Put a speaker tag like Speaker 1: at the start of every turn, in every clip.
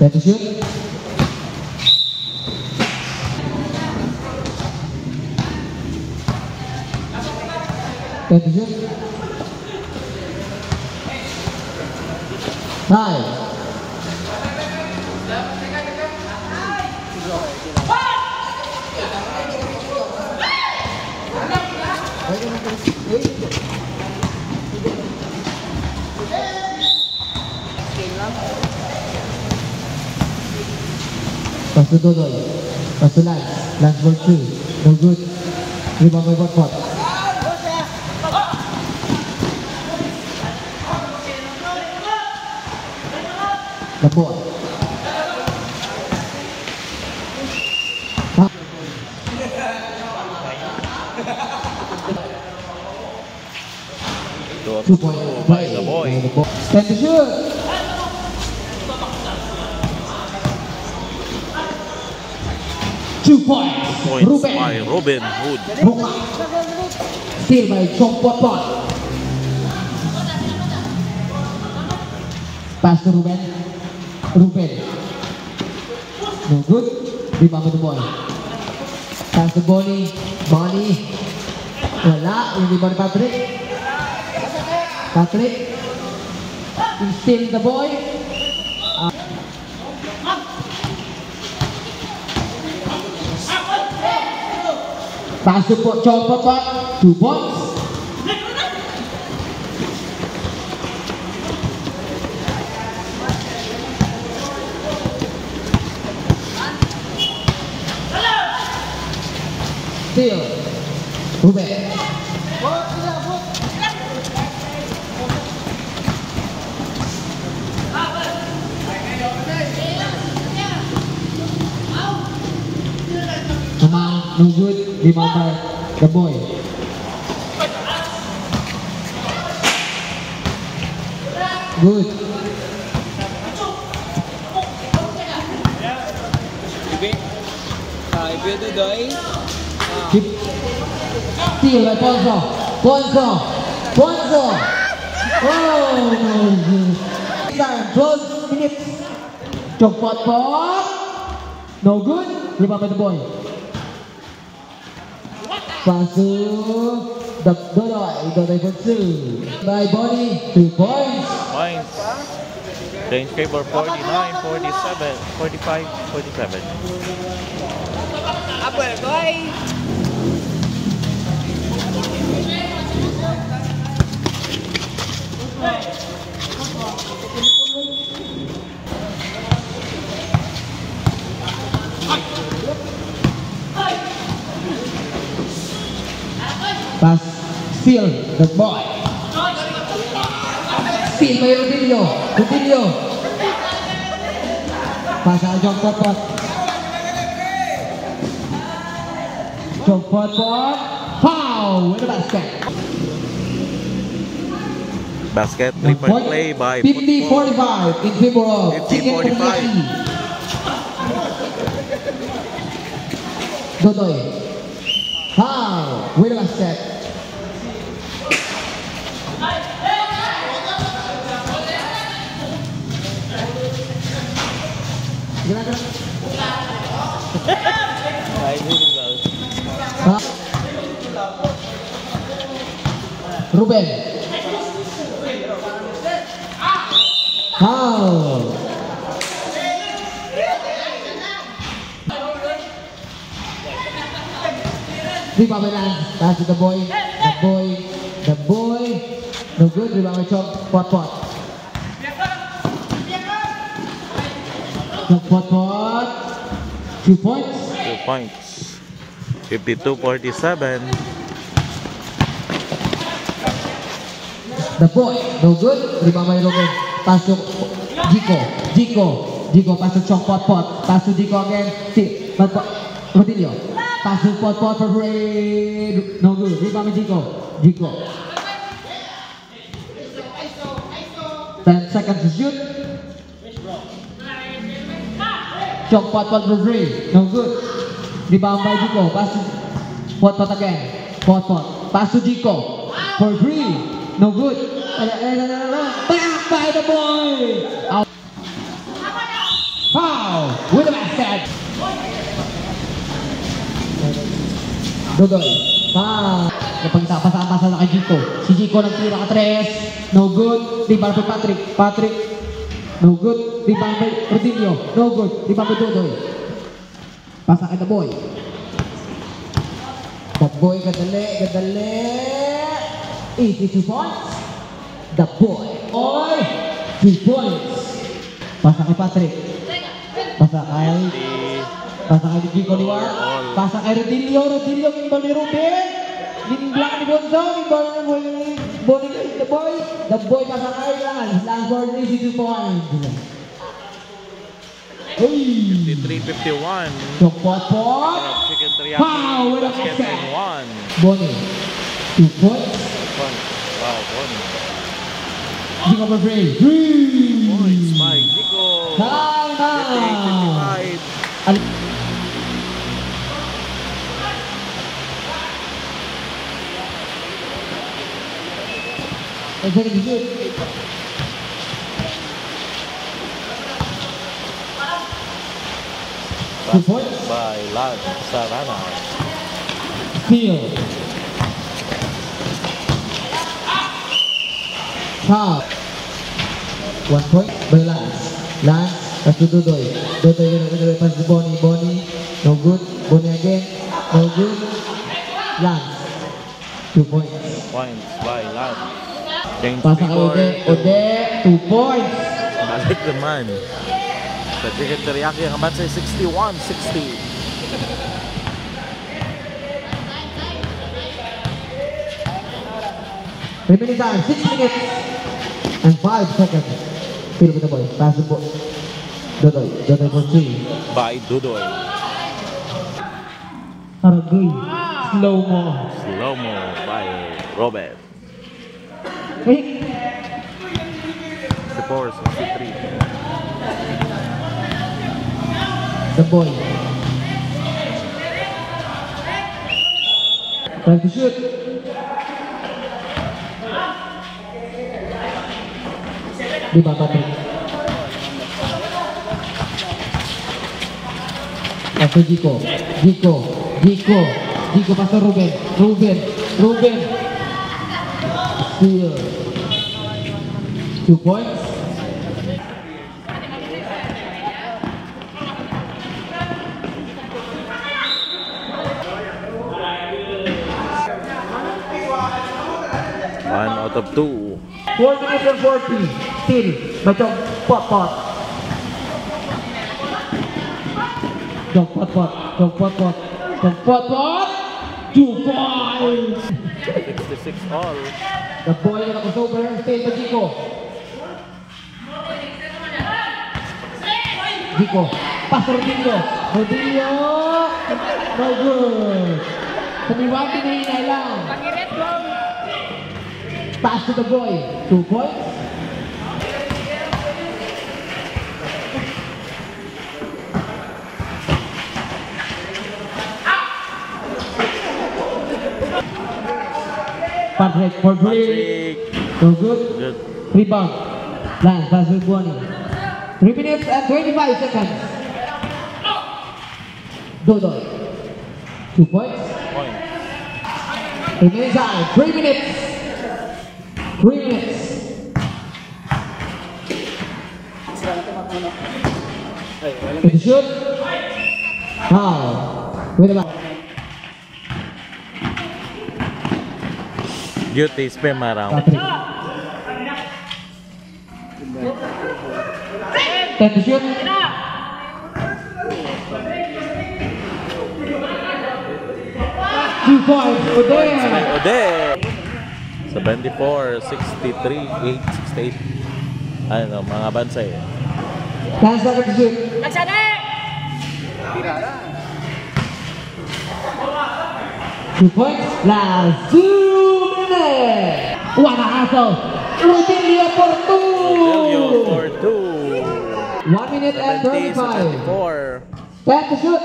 Speaker 1: Set to shoot. Set to shoot. Nice. Pass to Dodoy. Pass to Lance. Lance for 2. No good. Rebound by Botbot. The boy. 2 point play.
Speaker 2: The boy.
Speaker 1: Stand to shoot. Two points.
Speaker 2: Points by Robin Hood.
Speaker 1: Buka. Steal by Chong Botbot. Pass to Ruben. Ruben. No good. Rebound to the boy. Pass to Bonnie. Bonnie. Wala. Yung rebound ni Patrick. Patrick. Steal the boy. Pass to Chong Botbot. 2 points. Steal. Ruben. No good. Rebound by the boy. Good. Keep. Steal by Ponzo. Ponzo. Ponzo. Oh no good. Time. 12 minutes. Chong Botbot. No good. Rebound by the boy. Pass to the Dodoy for 2. By Bonnie, 2 points.
Speaker 2: Points. Range favor 49, 47, 45, 47.
Speaker 1: Pass, steal, the boy. Steal by Rodilio. Rodilio. Pass out Chong Botbot. Chong Botbot. Foul with the basket.
Speaker 2: Basket 3-point play by
Speaker 1: 50-45 in favor of
Speaker 2: 50-45.
Speaker 1: Dodoy. Foul with the basket. Ruben. Foul. Rebound by Lance. Pass to the boy. The boy. No good. Rebound by Chong Botbot. Chong Botbot. 2 points.
Speaker 2: 2 points. 52-47.
Speaker 1: The boy. No good. Rebound by Ruben. Pass to Jico. Pass to Chong Botbot. Pass to Jico again. Rodilio. Pass to Botbot for Ray. No good. Rebound by Jico. 10 seconds to shoot. Chong Botbot for Ray. No good. Rebound by Jico. Pass to Botbot again. Botbot. Pass to Jico for 3. No good. Back by the boy. Out. Dodoy. Napagpasa na kay Jico. Si Jico nagtira ka 3. No good. Rebound for Patrick. Patrick. No good. Rebound for Rodillo. No good. Rebound for Dodoy. Pasa kay The Boy. The Boy gadali. 82 points. The Boy. 2 points. Pasa kay Patrick. Pasa kay Jico liwa. Pasa kay Rodillo. Rodillo gimbal ni Ruben. Ginblock ni Bonzo. Gimbal ni Bonnie kay The Boy. The Boy pasa kay Lance. Lance for 82 points.
Speaker 2: 53-51.
Speaker 1: Pot.
Speaker 2: Chicken teriyaki.
Speaker 1: Wow, with a
Speaker 2: Basket
Speaker 1: basket.
Speaker 2: and 1.
Speaker 1: Bonnie. 2 points.
Speaker 2: Wow, Bonnie.
Speaker 1: Jico for free.
Speaker 2: Points by Jico.
Speaker 1: Time out.
Speaker 2: 58-55.
Speaker 1: And then he shoot. Two points.
Speaker 2: By Lad Sarana.
Speaker 1: Steal. Foul. 1 point by Lance. Lance, pass to Dodoy. Dodoy, pass to Bonnie. Bonnie, no good. Bonnie again, no good. Lance, 2 points.
Speaker 2: Points by Lad. Change
Speaker 1: Pasa kay Ode, 2 points.
Speaker 2: Balik naman. Sa chicken teriyaki, ang kabat sa 61-60.
Speaker 1: Remaining time, 6 minutes and 5 seconds. Feel with The Boy, pass the ball. Dodoy for 3.
Speaker 2: By Dudoy.
Speaker 1: Aragay, slow-mo.
Speaker 2: Slow-mo by Robert.
Speaker 1: Hey,
Speaker 2: 64-63.
Speaker 1: The Boy. Time to shoot. Di ba, Patrick? Pastor Jico. Jico pastor Ruben. Steal. 2 points.
Speaker 2: One out of 2.
Speaker 1: 4 minutes and 40. Still, macam pot. Jog pot. 2 points.
Speaker 2: 66 all.
Speaker 1: The Boy na crossover. Stay pa Jico. Pass to Rodillo. No good. Saniwati na hinay lang. Pass to The Boy. 2 points. Patrick for 3. No good.
Speaker 2: Good.
Speaker 1: Rebound. Lance, pass with Bonnie. 3 minutes and 25 seconds. Dodoy. 2 points.
Speaker 2: Points.
Speaker 1: Remaining time. 3 minutes. 3 minutes. Can you shoot? Foul. Wait a minute.
Speaker 2: Duty spam around.
Speaker 1: Patrick. Time to shoot. Two points. Ode.
Speaker 2: Ode! 74-63, 8-68. Ano, mga bansay.
Speaker 1: 10 seconds to shoot. Two points. Last 2 minutes. What a hustle. Rodillo for 2.
Speaker 2: for 2.
Speaker 1: 1 minute and 35.
Speaker 2: 74.
Speaker 1: 10 to shoot.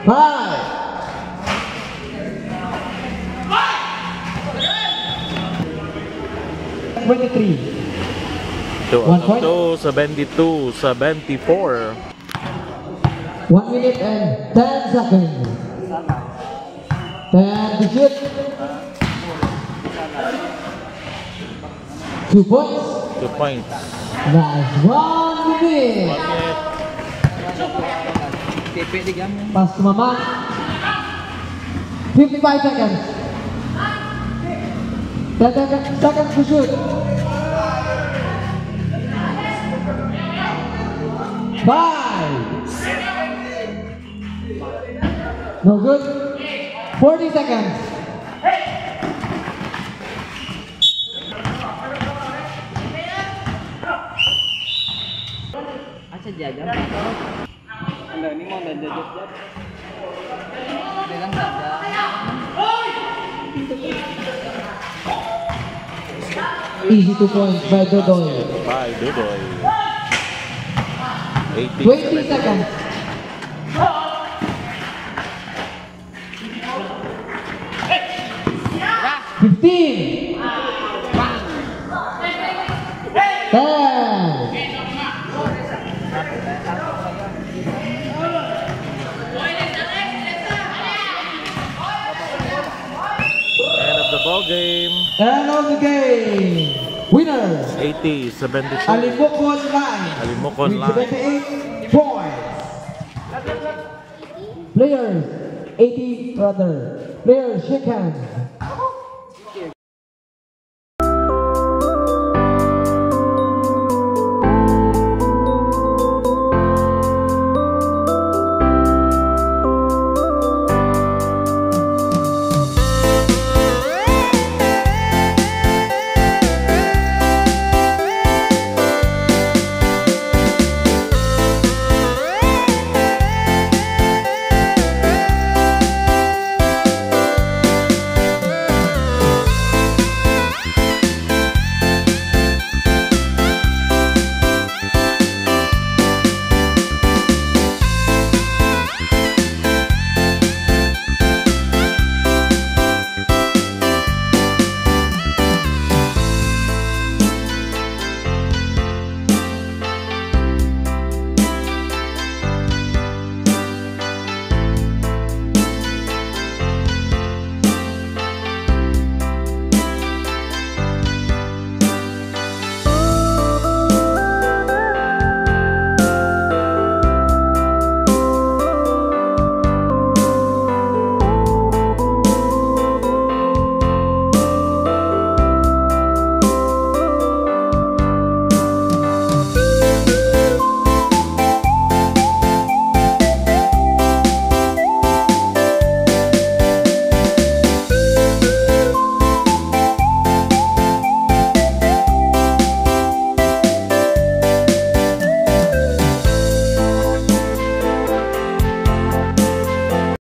Speaker 1: 5. 23.
Speaker 2: 2
Speaker 1: 1 point.
Speaker 2: 72, 74.
Speaker 1: 1 minute and 10 seconds. 10 to shoot. 2 points.
Speaker 2: 2 points.
Speaker 1: Last 1 minute.
Speaker 2: 1 minute.
Speaker 1: Pass to Mama. 55 seconds. 10 seconds to shoot. 5. No good. 40 seconds.
Speaker 3: Asa jaga? Ano ni mo na jajak. Bilang saja.
Speaker 1: Easy 2 points by Dodoy.
Speaker 2: By Dudoy.
Speaker 1: 20 seconds. 15. 10.
Speaker 2: End of the ball game.
Speaker 1: End of the game. Winner.
Speaker 2: 80-72.
Speaker 1: Alimokon Line.
Speaker 2: Alimokon
Speaker 1: with
Speaker 2: Line.
Speaker 1: 78 points. Players, 80 brother. Players, shake hands.